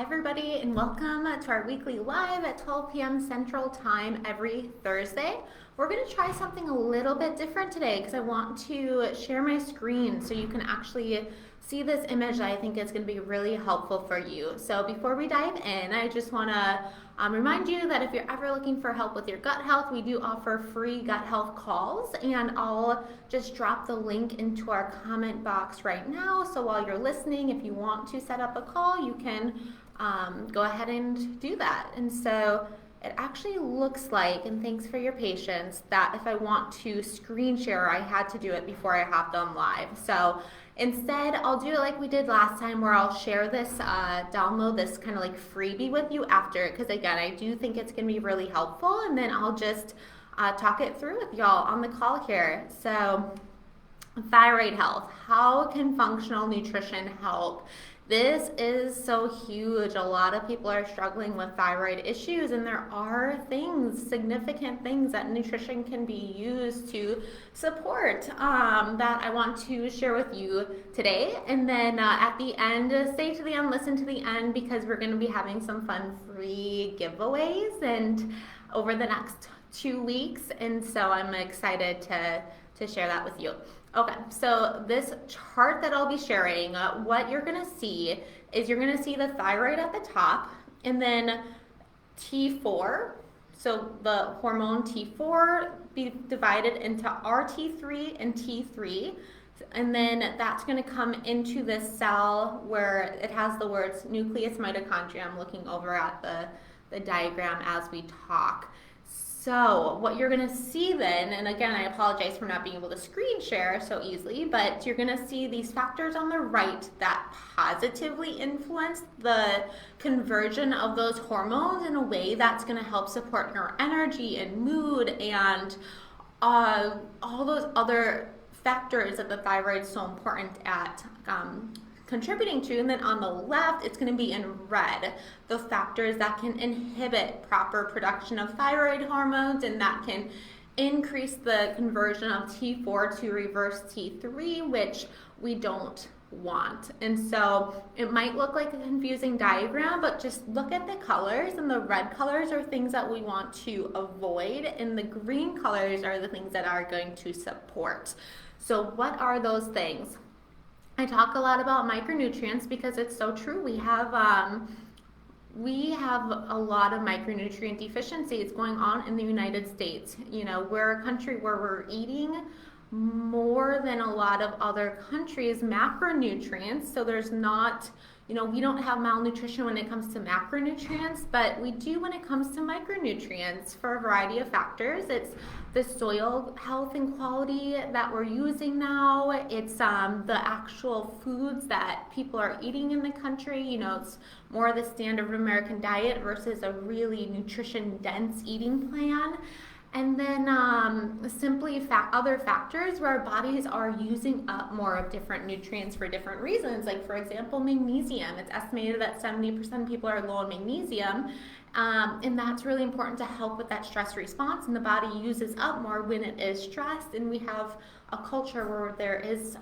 everybody, and welcome to our weekly live at 12 p.m. Central Time every Thursday. We're going to try something a little bit different today because I want to share my screen so you can actually see this image that I think is going to be really helpful for you. So before we dive in, I just want to remind you that if you're ever looking for help with your gut health, we do offer free gut health calls, and I'll just drop the link into our comment box right now. So while you're listening, if you want to set up a call, you can go ahead and do that. And so it actually looks like, and thanks for your patience, that if I want to screen share, I had to do it before I hopped on live. So instead, I'll do it like we did last time, where I'll share this, download this kind of like freebie with you after, because again, I do think it's going to be really helpful, and then I'll just talk it through with y'all on the call here. So thyroid health, how can functional nutrition help? This is so huge. A lot of people are struggling with thyroid issues, and there are things, significant things that nutrition can be used to support that I want to share with you today. And then at the end, stay to the end, listen to the end, because we're going to be having some fun free giveaways and over the next 2 weeks. And so I'm excited to share that with you. Okay, so this chart that I'll be sharing, what you're going to see is you're going to see the thyroid at the top, and then T4, so the hormone T4 be divided into RT3 and T3, and then that's going to come into this cell where it has the words nucleus, mitochondria. I'm looking over at the diagram as we talk. So what you're going to see then, and again, I apologize for not being able to screen share so easily, but you're going to see these factors on the right that positively influence the conversion of those hormones in a way that's going to help support your energy and mood and all those other factors that the thyroid is so important at contributing to. And then on the left, it's going to be in red, the factors that can inhibit proper production of thyroid hormones and that can increase the conversion of T4 to reverse T3, which we don't want. And so it might look like a confusing diagram, but just look at the colors, and the red colors are things that we want to avoid, and the green colors are the things that are going to support. So what are those things? I talk a lot about micronutrients because it's so true. We have a lot of micronutrient deficiencies going on in the United States. You know, we're a country where we're eating more than a lot of other countries macronutrients. So there's not, you know, we don't have malnutrition when it comes to macronutrients, but we do when it comes to micronutrients for a variety of factors. It's the soil health and quality that we're using now. It's the actual foods that people are eating in the country. You know, it's more the standard American diet versus a really nutrition dense eating plan. And then simply other factors where our bodies are using up more of different nutrients for different reasons. Like, for example, magnesium. It's estimated that 70% of people are low in magnesium. And that's really important to help with that stress response. And the body uses up more when it is stressed. And we have a culture where there is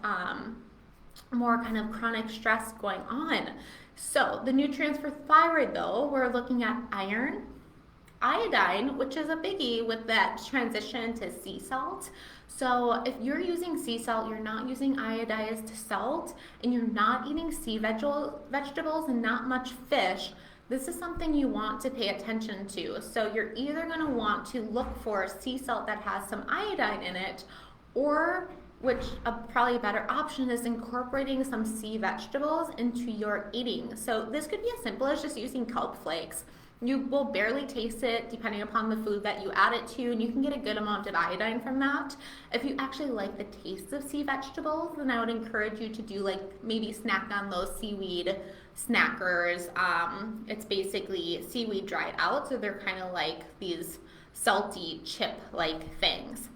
more kind of chronic stress going on. So the nutrients for thyroid, though, we're looking at iron, iodine, which is a biggie with that transition to sea salt. So if you're using sea salt, you're not using iodized salt, and you're not eating sea vegetables and not much fish, this is something you want to pay attention to. So you're either going to want to look for sea salt that has some iodine in it, or which probably a better option is incorporating some sea vegetables into your eating. So this could be as simple as just using kelp flakes. You will barely taste it depending upon the food that you add it to, and you can get a good amount of iodine from that. If you actually like the taste of sea vegetables, then I would encourage you to do like maybe snack on those seaweed snackers. It's basically seaweed dried out, so they're kind of like these salty chip-like things.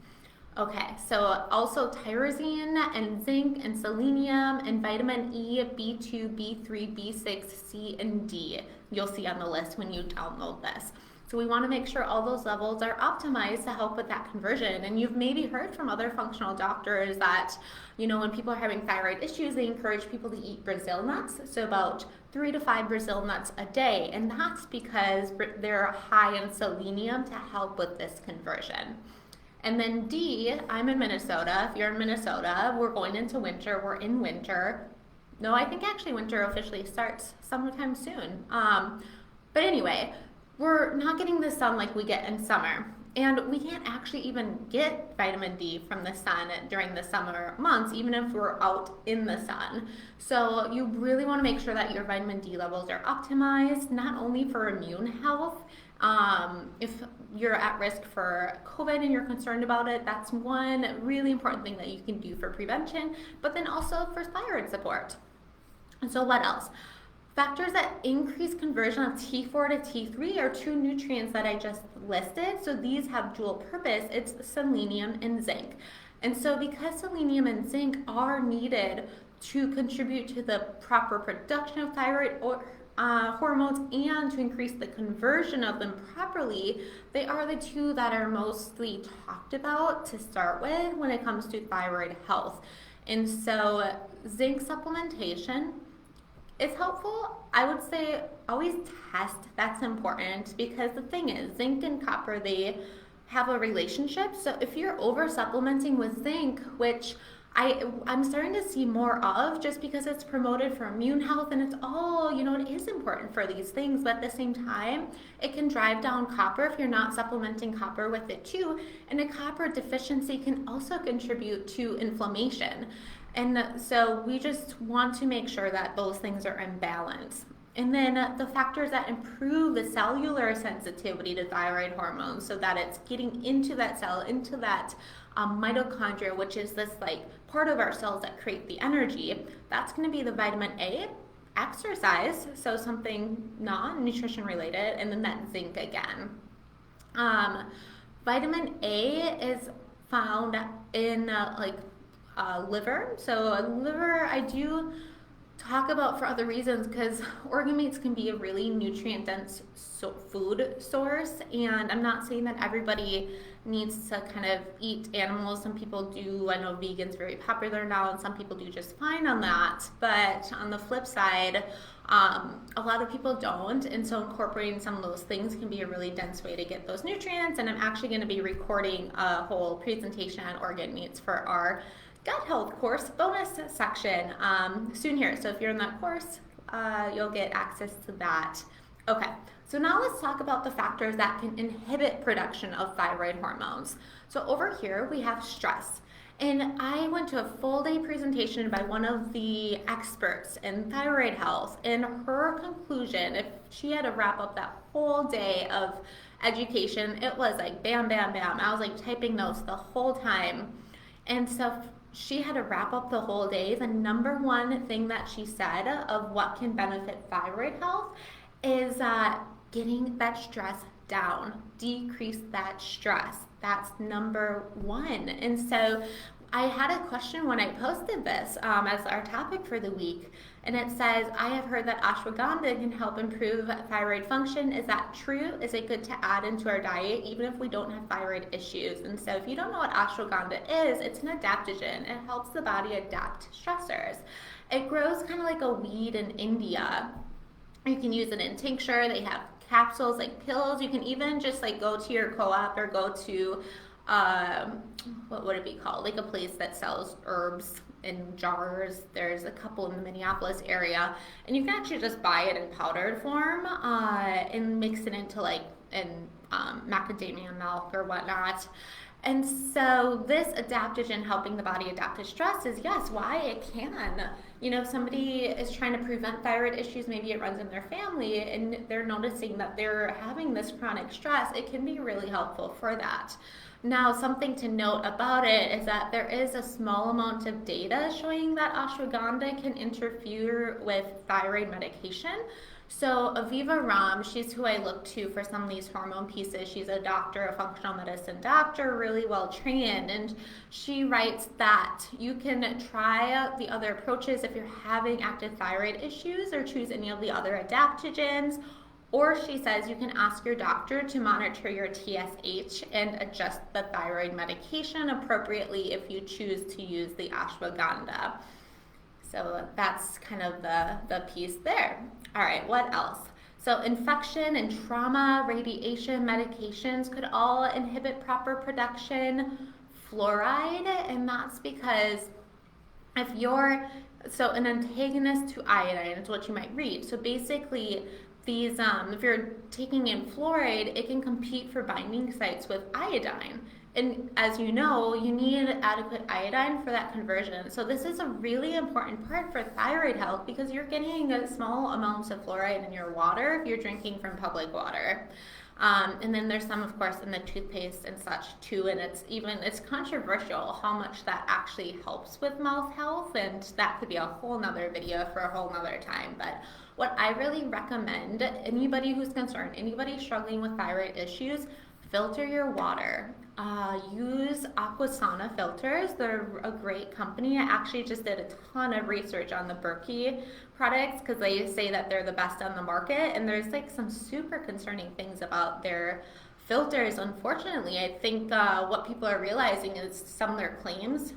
Okay, so also tyrosine and zinc and selenium and vitamin E, B2, B3, B6, C, and D. You'll see on the list when you download this. So we want to make sure all those levels are optimized to help with that conversion. And you've maybe heard from other functional doctors that, when people are having thyroid issues, they encourage people to eat Brazil nuts. So about 3 to 5 Brazil nuts a day. And that's because they're high in selenium to help with this conversion. And then D, I'm in Minnesota. If you're in Minnesota, we're going into winter. We're in winter. No, I think actually winter officially starts sometime soon. But anyway, we're not getting the sun like we get in summer. And we can't actually even get vitamin D from the sun during the summer months, even if we're out in the sun. So you really want to make sure that your vitamin D levels are optimized, not only for immune health. If you're at risk for COVID and you're concerned about it, that's one really important thing that you can do for prevention, but then also for thyroid support. And so what else? Factors that increase conversion of T4 to T3 are two nutrients that I just listed. So these have dual purpose. It's selenium and zinc. And so because selenium and zinc are needed to contribute to the proper production of thyroid hormones and to increase the conversion of them properly, they are the two that are mostly talked about to start with when it comes to thyroid health. And so zinc supplementation is helpful. I would say always test. That's important because the thing is, zinc and copper, they have a relationship. So if you're over supplementing with zinc, which I'm starting to see more of just because it's promoted for immune health and it's all, it is important for these things, but at the same time, it can drive down copper if you're not supplementing copper with it too. And a copper deficiency can also contribute to inflammation. And so we just want to make sure that those things are in balance. And then the factors that improve the cellular sensitivity to thyroid hormones so that it's getting into that cell, into that mitochondria, which is this part of our cells that create the energy. That's going to be the vitamin A, exercise, so something non-nutrition related, and then that zinc again. Vitamin A is found in liver. So liver, I do talk about for other reasons because organ meats can be a really nutrient dense food source, and I'm not saying that everybody needs to kind of eat animals. Some people do. I know vegan's very popular now, and some people do just fine on that, but on the flip side, a lot of people don't, and so incorporating some of those things can be a really dense way to get those nutrients. And I'm actually going to be recording a whole presentation on organ meats for our gut health course bonus section soon here. So if you're in that course, you'll get access to that. Okay, so now let's talk about the factors that can inhibit production of thyroid hormones. So over here we have stress. And I went to a full day presentation by one of the experts in thyroid health, and her conclusion, if she had to wrap up that whole day of education, it was like bam, bam, bam. I was like typing notes the whole time. And so she had to wrap up the whole day. The number one thing that she said of what can benefit thyroid health is getting that stress down, decrease that stress. That's number one. And so I had a question when I posted this as our topic for the week, and it says, I have heard that ashwagandha can help improve thyroid function. Is that true? Is it good to add into our diet even if we don't have thyroid issues? And so if you don't know what ashwagandha is, it's an adaptogen. It helps the body adapt stressors. It grows kind of like a weed in India. You can use it in tincture. They have capsules, like pills. You can even just go to your co-op or go to what would it be called? Like a place that sells herbs in jars. There's a couple in the Minneapolis area, and you can actually just buy it in powdered form and mix it into macadamia milk or whatnot. And so this adaptogen helping the body adapt to stress is, yes, why it can. If somebody is trying to prevent thyroid issues, maybe it runs in their family, and they're noticing that they're having this chronic stress, it can be really helpful for that. Now, something to note about it is that there is a small amount of data showing that ashwagandha can interfere with thyroid medication. So Aviva Ram, she's who I look to for some of these hormone pieces. She's a doctor, a functional medicine doctor, really well trained, and she writes that you can try out the other approaches if you're having active thyroid issues, or choose any of the other adaptogens, Or she says you can ask your doctor to monitor your TSH and adjust the thyroid medication appropriately if you choose to use the ashwagandha. So that's kind of the piece there. All right, what else? So infection and trauma, radiation, medications could all inhibit proper production. Fluoride, and that's because if you're, so an antagonist to iodine is what you might read. So basically, these, if you're taking in fluoride, it can compete for binding sites with iodine. And as you know, you need adequate iodine for that conversion. So this is a really important part for thyroid health because you're getting a small amounts of fluoride in your water if you're drinking from public water. And then there's some, of course, in the toothpaste and such too, and it's controversial how much that actually helps with mouth health, and that could be a whole nother video for a whole nother time. But what I really recommend, anybody who's concerned, anybody struggling with thyroid issues, filter your water. Use Aquasana filters. They're a great company. I actually just did a ton of research on the Berkey products because they say that they're the best on the market, and there's like some super concerning things about their filters. Unfortunately, I think what people are realizing is some of their claims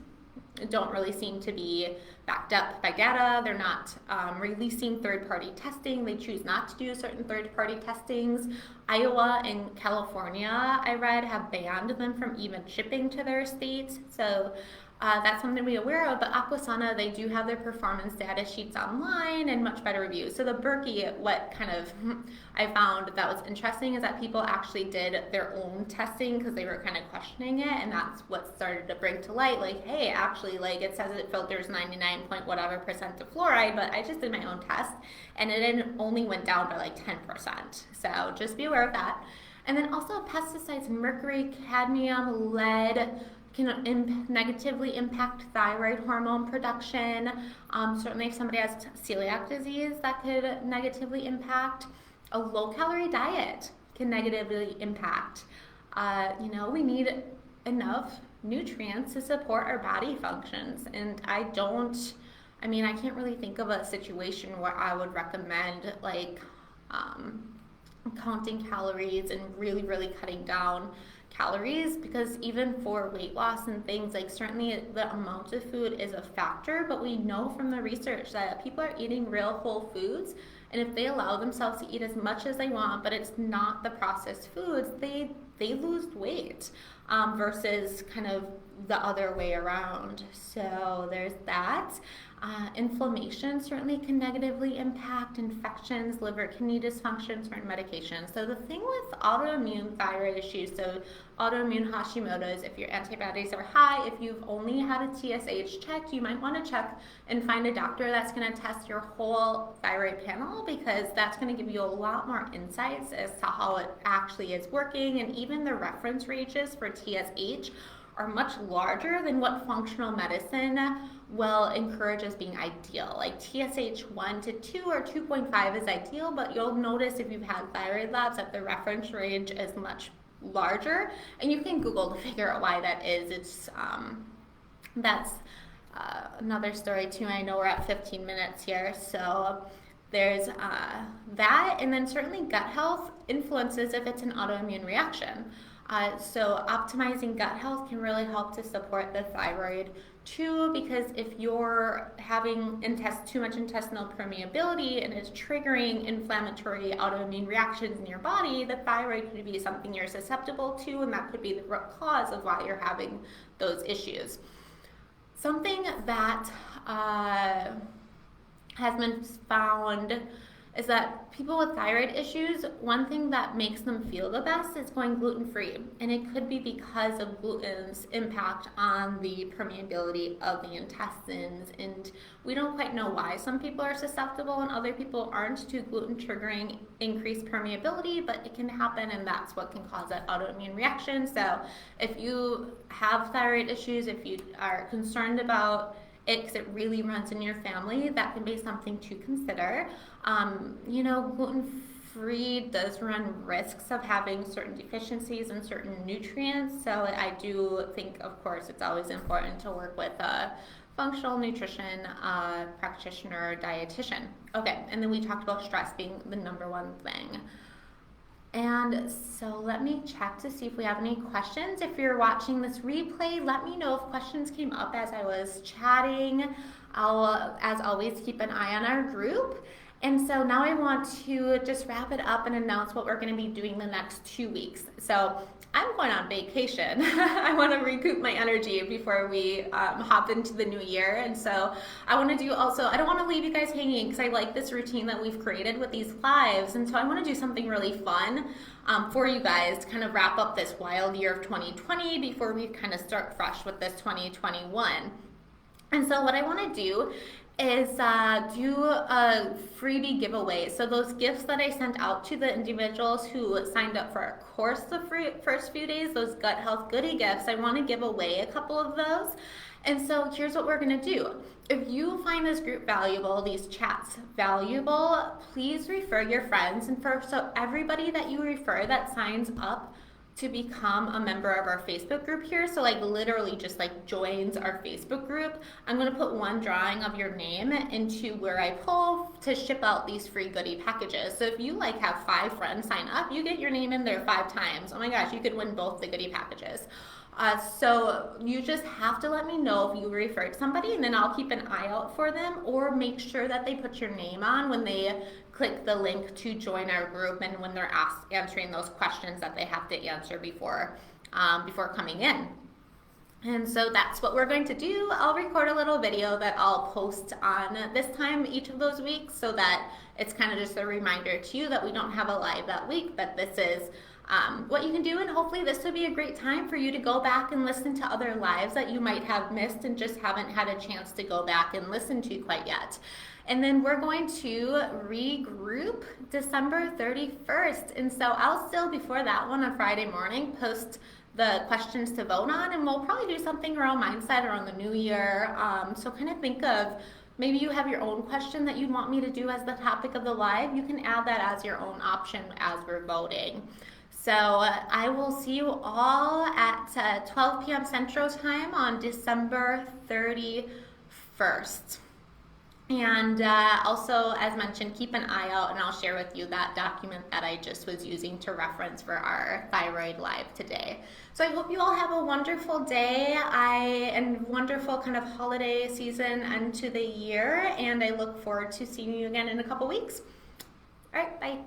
don't really seem to be backed up by data. They're not releasing third-party testing. They choose not to do certain third-party testings. Iowa and California, I read, have banned them from even shipping to their states. So that's something to be aware of. But Aquasana, they do have their performance data sheets online and much better reviews. So the Berkey, what kind of I found that was interesting is that people actually did their own testing because they were kind of questioning it, and that's what started to bring to light, like, hey, actually, like, it says it filters 99 point whatever % of fluoride, but I just did my own test, and it only went down by like 10%. So just be aware of that. And then also pesticides, mercury, cadmium, lead, can negatively impact thyroid hormone production. Certainly if somebody has celiac disease, that could negatively impact. A low-calorie diet can negatively impact. We need enough nutrients to support our body functions. And I can't really think of a situation where I would recommend counting calories and really, really cutting down calories, because even for weight loss and things, like, certainly the amount of food is a factor, but we know from the research that people are eating real whole foods, and if they allow themselves to eat as much as they want, but it's not the processed foods, they lose weight versus kind of the other way around. So there's that. Inflammation certainly can negatively impact infections, liver, kidney dysfunction, certain medications. So the thing with autoimmune thyroid issues, so autoimmune Hashimoto's, if your antibodies are high, if you've only had a TSH check, you might want to check and find a doctor that's going to test your whole thyroid panel, because that's going to give you a lot more insights as to how it actually is working. And even the reference ranges for TSH are much larger than what functional medicine will encourage as being ideal. Like TSH 1 to 2 or 2.5 is ideal, but you'll notice if you've had thyroid labs that the reference range is much larger, and you can Google to figure out why that is. It's that's another story too. I know we're at 15 minutes here, so there's that, and then certainly gut health influences if it's an autoimmune reaction. So optimizing gut health can really help to support the thyroid too, because if you're having too much intestinal permeability and it's triggering inflammatory autoimmune reactions in your body, the thyroid could be something you're susceptible to, and that could be the root cause of why you're having those issues. Something that has been found is that people with thyroid issues, one thing that makes them feel the best is going gluten-free. And it could be because of gluten's impact on the permeability of the intestines. And we don't quite know why some people are susceptible and other people aren't to gluten triggering increased permeability, but it can happen, and that's what can cause that autoimmune reaction. So if you have thyroid issues, if you are concerned about it because it really runs in your family, that can be something to consider. Gluten-free does run risks of having certain deficiencies in certain nutrients, so I do think, of course, it's always important to work with a functional nutrition practitioner, dietitian. Okay, and then we talked about stress being the number one thing. And so let me check to see if we have any questions. If you're watching this replay, let me know if questions came up as I was chatting. I'll, as always, keep an eye on our group. And so now I want to just wrap it up and announce what we're going to be doing the next 2 weeks. So I'm going on vacation. I want to recoup my energy before we hop into the new year. And so I want to do also, I don't want to leave you guys hanging because I like this routine that we've created with these lives. And so I want to do something really fun for you guys to kind of wrap up this wild year of 2020 before we kind of start fresh with this 2021. And so what I want to do is do a freebie giveaway. So those gifts that I sent out to the individuals who signed up for our course the first few days, those gut health goodie gifts, I want to give away a couple of those. And so here's what we're going to do. If you find this group valuable, these chats valuable, please refer your friends. And so everybody that you refer that signs up to become a member of our Facebook group here, so like literally just like joins our Facebook group, I'm going to put one drawing of your name into where I pull to ship out these free goodie packages. So if you like have 5 friends sign up, you get your name in there 5 times. Oh my gosh, you could win both the goodie packages. So you just have to let me know if you referred somebody, and then I'll keep an eye out for them, or make sure that they put your name on when they click the link to join our group and when they're answering those questions that they have to answer before coming in. And so that's what we're going to do. I'll record a little video that I'll post on this time each of those weeks so that it's kind of just a reminder to you that we don't have a live that week, but this is what you can do, and hopefully this would be a great time for you to go back and listen to other lives that you might have missed and just haven't had a chance to go back and listen to quite yet. And then we're going to regroup December 31st. And so I'll still, before that one on Friday morning, post the questions to vote on, and we'll probably do something around mindset around the new year. So kind of think of, maybe you have your own question that you'd want me to do as the topic of the live. You can add that as your own option as we're voting. So I will see you all at 12 p.m. Central Time on December 31st. And also, as mentioned, keep an eye out, and I'll share with you that document that I just was using to reference for our thyroid live today. So I hope you all have a wonderful day and wonderful kind of holiday season and to the year, and I look forward to seeing you again in a couple weeks. All right, bye.